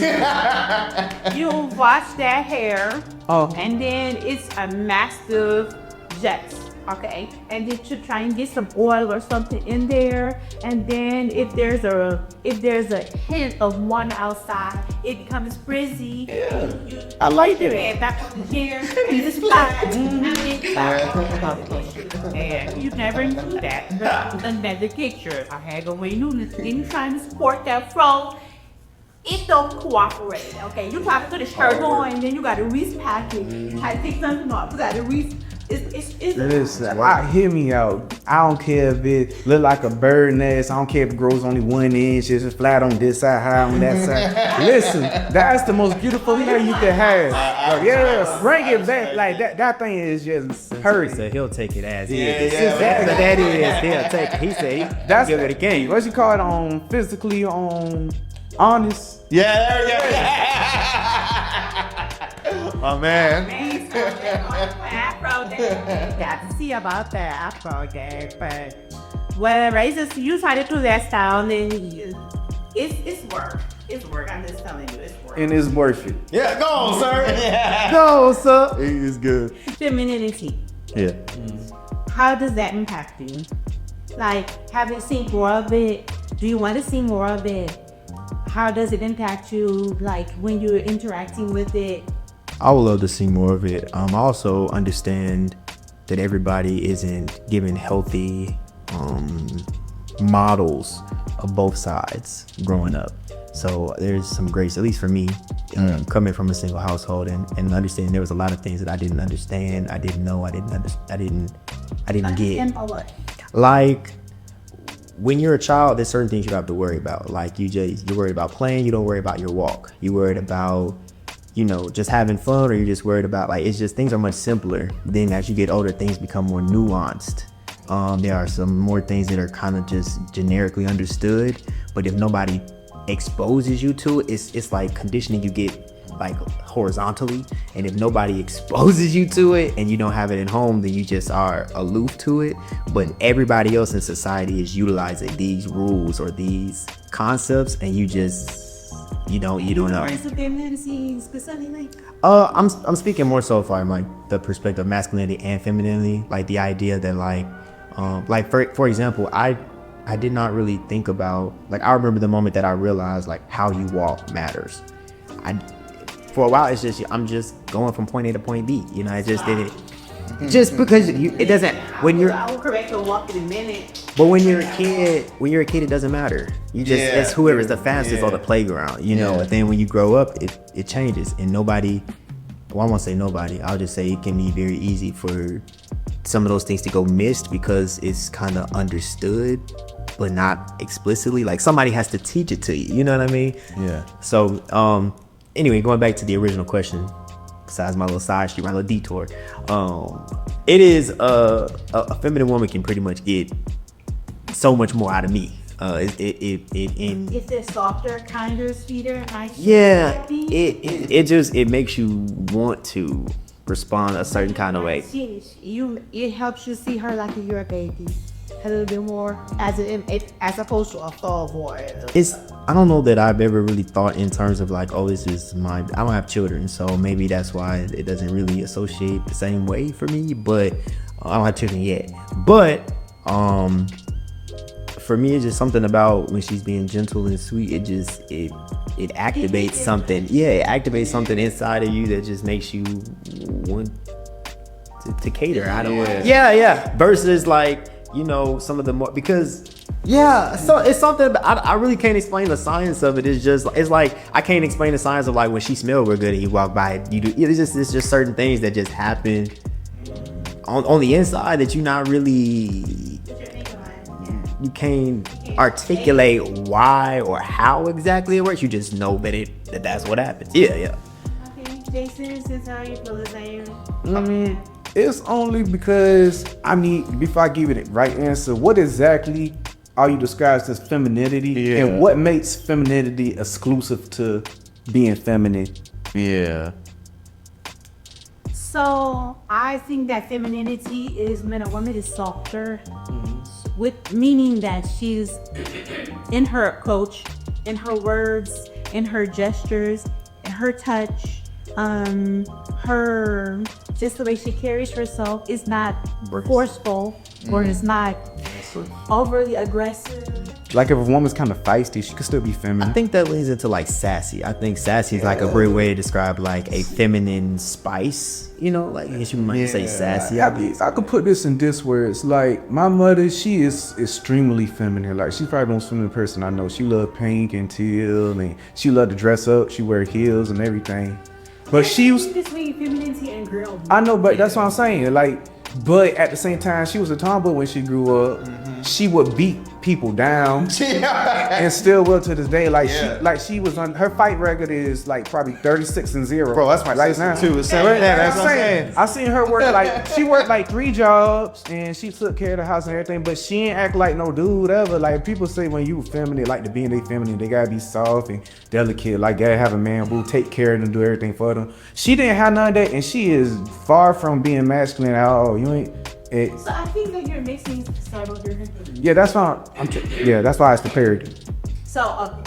You wash that hair, and then it's a massive jet. Okay, and then you try and get some oil or something in there, and then if there's a hint of one outside, it becomes frizzy. Yeah, I like it. And back up here, and it's flat. And you never knew that. Another picture. I had go away new. Then you trying to sport that fro. it don't cooperate. Okay, you try to put a shirt on and then you got to repack it. You try to take something off. You got to it's Listen, hear me out. I don't care if it look like a bird nest. I don't care if it grows only 1 inch. It's flat on this side, high on that side. Listen, that's the most beautiful hair you can have. Yeah, bring it back. Like that thing is just He perfect. said he'll take it as Yeah, is. yeah, That's what that is. He'll take it. He said That's give it a game. What you call it on physically on honest? Yeah, there you go. Oh man. Afro day. Got to see about that Afro day, but whatever. It's just you try to do that style, and then it's work. It's work. I'm just telling you, it's work. And it's worth it. Yeah, go on, sir. Go, sir. He's good. Femininity. Yeah. How does that impact you? Like, have you seen more of it? Do you want to see more of it? How does it impact you? Like when you're interacting with it? I would love to see more of it. I also understand that everybody isn't given healthy models of both sides growing up. So there's some grace, at least for me, coming from a single household and understanding there was a lot of things that I didn't understand, I didn't know, I didn't get. Like when you're a child, there's certain things you don't have to worry about. Like you're worried about playing, you don't worry about your walk. You're worried about, just having fun, or you're just worried about it's just things are much simpler. Then as you get older, things become more nuanced. There are some more things that are kind of just generically understood, but if nobody exposes you to it, it's like conditioning you get like horizontally, and if nobody exposes you to it and you don't have it at home, then you just are aloof to it. But everybody else in society is utilizing these rules or these concepts, and you don't know. I'm speaking more so from like the perspective of masculinity and femininity, like the idea that like for example, I did not really think about, like, I remember the moment that I realized like how you walk matters. For a while, it's just I'm just going from point A to point B. I just did it just because it doesn't. When you're, I will correct the walk in a minute. but when you're a kid, it doesn't matter. You just it's whoever's the fastest on the playground. And then when you grow up, it changes, and nobody. Well, I won't say nobody. I'll just say it can be very easy for some of those things to go missed because it's kind of understood, but not explicitly. Like somebody has to teach it to you. You know what I mean? Yeah. So, anyway, going back to the original question, besides my little side street, my little detour, it is a feminine woman can pretty much get so much more out of me. It's a softer, kinder, sweeter, nicer. Yeah, it makes you want to respond a certain kind of way. It helps you see her like you're a baby, a little bit more, as opposed to a full boy. I don't know that I've ever really thought in terms of like, oh, this is I don't have children, so maybe that's why it doesn't really associate the same way for me. But I don't have children yet. But for me, it's just something about when she's being gentle and sweet. It activates something. Yeah, it activates something inside of you that just makes you want to cater. I don't. Yeah. Versus like, some of the more, because so it's something I really can't explain the science of it. It's like I can't explain the science of like when she smells real good and you walk by, it's just certain things that just happen on the inside that you're not really. You can't articulate why or how exactly it works. You just know that that's what happens. Yeah. Okay, Jason, since how you feel the It's only because, before I give it the right answer, what exactly are you describing as femininity? And what makes femininity exclusive to being feminine? Yeah. So I think that femininity is when a woman is softer, with meaning that she's in her approach, in her words, in her gestures, in her touch, her just the way she carries herself is not forceful or is not overly aggressive. Like if a woman's kind of feisty, she could still be feminine. I think that leads into like sassy. I think sassy is like a great way to describe like a feminine spice. You know, like I guess you might say sassy. I could put this in this words. Like my mother, she is extremely feminine. Like she's probably the most feminine person I know. She love pink and teal, and she love to dress up. She wear heels and everything. But she was. Between femininity and girl. I know, but that's what I'm saying. Like, but at the same time, she was a tomboy when she grew up. She would beat people down and still will to this day. Like she was on her fight record is like probably 36-0. Bro, that's my sister too. That's what I'm saying. I seen her work like she worked like 3 jobs and she took care of the house and everything, but she ain't act like no dude ever. Like people say when you feminine, like to be in they feminine, they gotta be soft and delicate. Like gotta have a man who take care of them, do everything for them. She didn't have none of that, and she is far from being masculine at all. You ain't. So I think that you're mixing several different things. Yeah, that's why. That's why it's the parody. So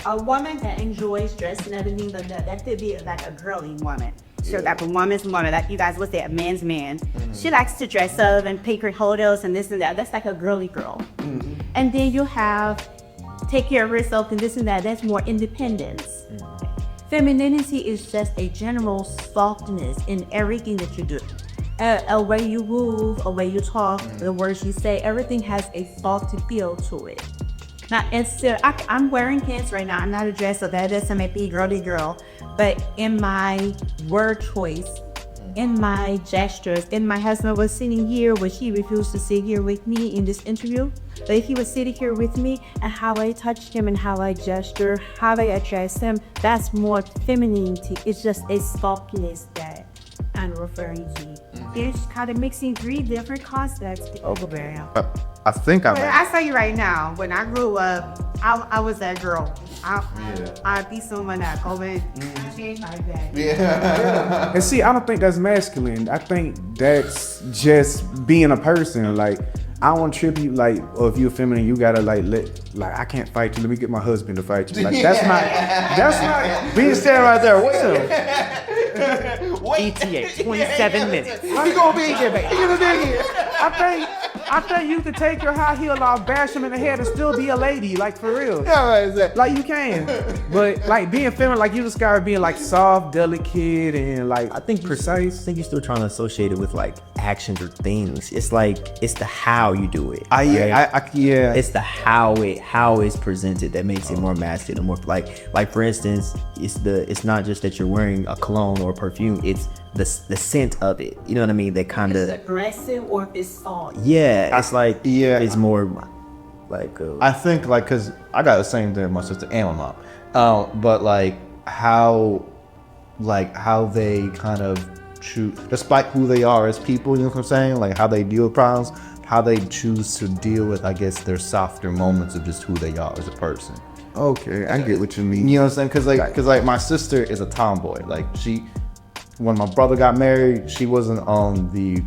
a woman that enjoys dressing and everything, that could be like a girly woman. So that a woman's woman, that you guys would say a man's man. She likes to dress up and pick her hotels and this and that. That's like a girly girl. And then you have take care of herself and this and that. That's more independence. Femininity is just a general softness in everything that you do. A way you move, a way you talk, the words you say, everything has a soft feel to it. Now, I'm wearing pants right now. I'm not a dress, so that doesn't make me girly girl. But in my word choice, in my gestures, and my husband was sitting here, but he refused to sit here with me in this interview. But if he was sitting here with me and how I touched him and how I gesture, how I address him, that's more femininity. It's just a softness that I'm referring to. It's kind of mixing 3 different concepts to overbear. I think I tell you right now, when I grew up, I was that girl. I'd be someone that go in and change like that. And see, I don't think that's masculine. I think that's just being a person. Like, I don't want to trip you. Like, or if you're feminine, you gotta like I can't fight you. Let me get my husband to fight you. Like, that's not being said right there. ETA 27 minutes. I'm gonna be here, baby. I think you could take your high heel off, bash him in the head, and still be a lady, like for real. Like you can, but like being feminine, like you described being like soft, delicate, and like I think precise. I think you're still trying to associate it with like actions or things. It's like it's the how you do it. It's the how it's presented that makes it more masculine, more like for instance, it's not just that you're wearing a cologne or perfume. It's the scent of it. You know what I mean? That kind of aggressive or if it's soft. It's more like I think like because I got the same thing with my sister and my mom, but like how they kind of choose, despite who they are as people, you know what I'm saying, like how they deal with problems, how they choose to deal with, I guess, their softer moments of just who they are as a person. Okay, I get what you mean. You know what I'm saying? Because like my sister is a tomboy. Like when my brother got married, she wasn't on the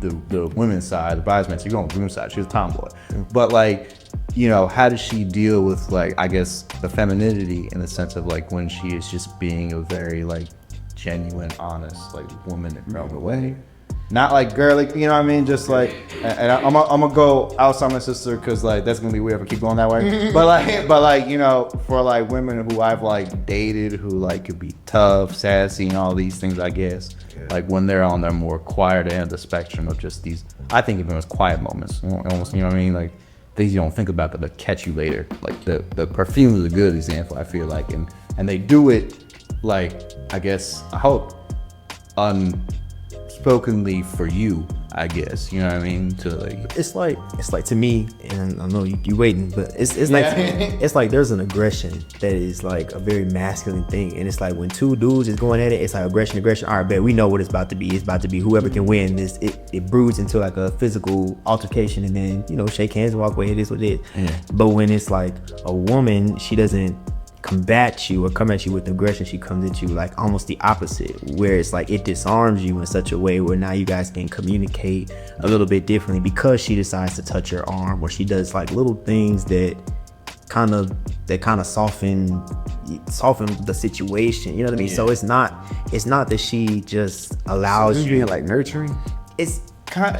women's side, the bridesmaid. She was on the women's side. She was a tomboy. But like, you know, how does she deal with like, I guess, the femininity in the sense of like when she is just being a very like genuine, honest like woman in her own way, not like girly, you know what I mean? Just like, and I'm gonna go outside my sister because like that's gonna be weird if I keep going that way. but like you know, for like women who I've like dated who like could be tough, sassy, and all these things, I guess. Like when they're on their more quiet end of the spectrum of just these, I think of them as quiet moments. Almost, you know what I mean? Like things you don't think about that catch you later. Like the perfume is a good example, I feel like, and they do it like, I guess, I hope unspokenly for you, I guess, you know what I mean? To like, it's like to me, and I know you waiting, but it's like it's like there's an aggression that is like a very masculine thing, and it's like when 2 dudes is going at it, it's like aggression. All right, bet we know what it's about to be. It's about to be whoever can win. This it brews into like a physical altercation, and then you know shake hands and walk away. It is what it is. Yeah. But when it's like a woman, she doesn't combat you or come at you with aggression. She comes at you like almost the opposite, where it's like it disarms you in such a way where now you guys can communicate a little bit differently because she decides to touch your arm, or she does like little things that kind of soften the situation, you know what I mean? So it's not that she just allows you being like nurturing. It's kind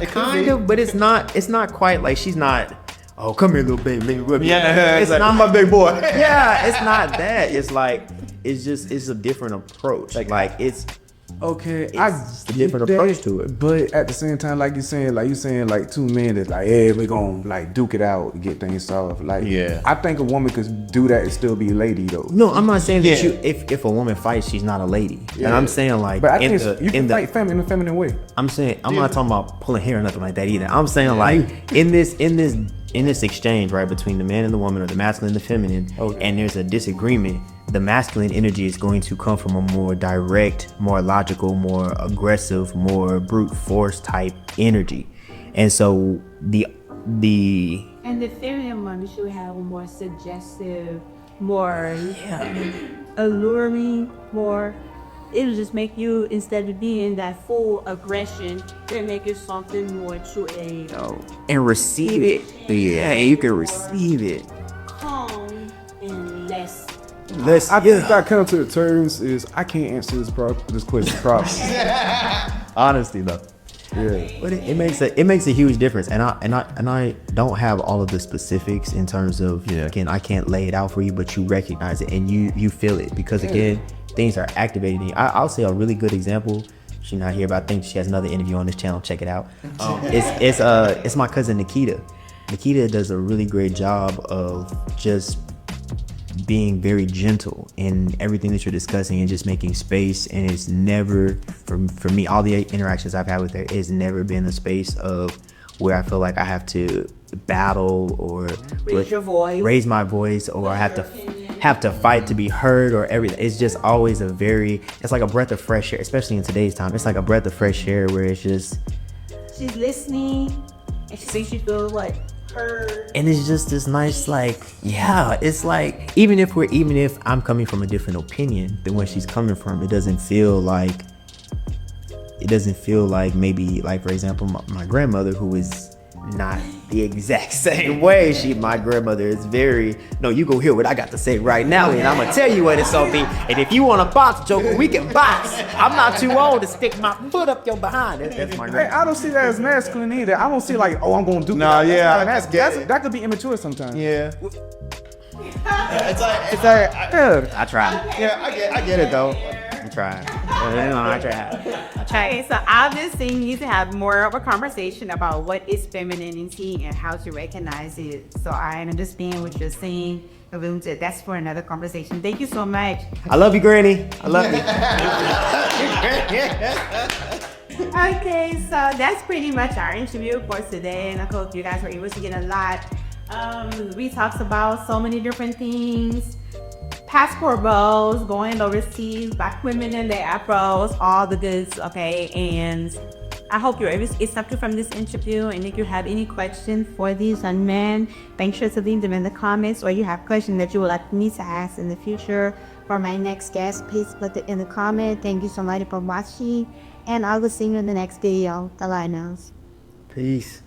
of, but it's not quite like she's not oh, come here, little baby, let me rub you. Yeah, It's like, not my big boy. Yeah, it's not that. It's like, it's a different approach. Like it's Okay, It's I just a get different that, approach to it. But at the same time, like you saying like two men that's like, hey, we're gonna like duke it out and get things solved. Like, Yeah. I think a woman could do that and still be a lady though. no. I'm not saying that Yeah. if a woman fights, she's not a lady. And Yeah. I'm saying like But I in think the you can in the fight in a feminine way. I'm saying I'm not talking about pulling hair or nothing like that either. I'm saying like in this exchange, right, between the man and the woman, or the masculine and the feminine, and there's a disagreement, the masculine energy is going to come from a more direct, more logical, more aggressive, more brute force type energy. And so the And the feminine one should have a more suggestive, more alluring, more. It'll just make you, instead of being that full aggression, it'll make it something more to a and receive it. Yeah, you can receive it. calm and less. I think I come to the terms is I can't answer this question properly. Honestly though. Yeah. But it makes a huge difference, and I don't have all of the specifics in terms of again, I can't lay it out for you, but you recognize it and you feel it, because again, things are activated in you. I'll say a really good example. She's not here, but I think she has another interview on this channel. Check it out. It's my cousin Nikita. Nikita does a really great job of just being very gentle in everything that you're discussing and just making space. And it's never, for me, all the interactions I've had with her, it's never been a space of where I feel like I have to battle or raise my voice, or I have to fight to be heard or everything. It's just always it's like a breath of fresh air, especially in today's time. It's like a breath of fresh air where it's just, She's listening, and she thinks she feels like heard. and it's just this nice, like, yeah, it's like, even if I'm coming from a different opinion than where she's coming from, it doesn't feel like maybe, like, for example, my grandmother, who is not the exact same way. My grandmother is very, no, you go hear what I got to say right now, and I'm gonna tell you what it's gonna be. And if you want to box, Joker, we can box. I'm not too old to stick my foot up your behind. That's my Hey, grandmother. I don't see that as masculine either. I don't see like, oh, I'm gonna do Nah, that. yeah, That could be immature sometimes. Yeah. It's like Yeah. I try. yeah, I get it though. I try. I try. Okay, so obviously you need to have more of a conversation about what is femininity and how to recognize it. So I understand what you're saying. That's for another conversation. Thank you so much. I love you, Granny. I love you. Okay, so that's pretty much our interview for today, and I hope you guys were able to get a lot. We talked about so many different things. Passport bows, going overseas, black women in their afros, all the goods, okay? And I hope you're able to get something from this interview. And if you have any questions for these young men, make sure to leave them in the comments, or you have questions that you would like me to ask in the future for my next guest, please put it in the comment. Thank you so much for watching, and I will see you in the next video. The Lionels. Peace.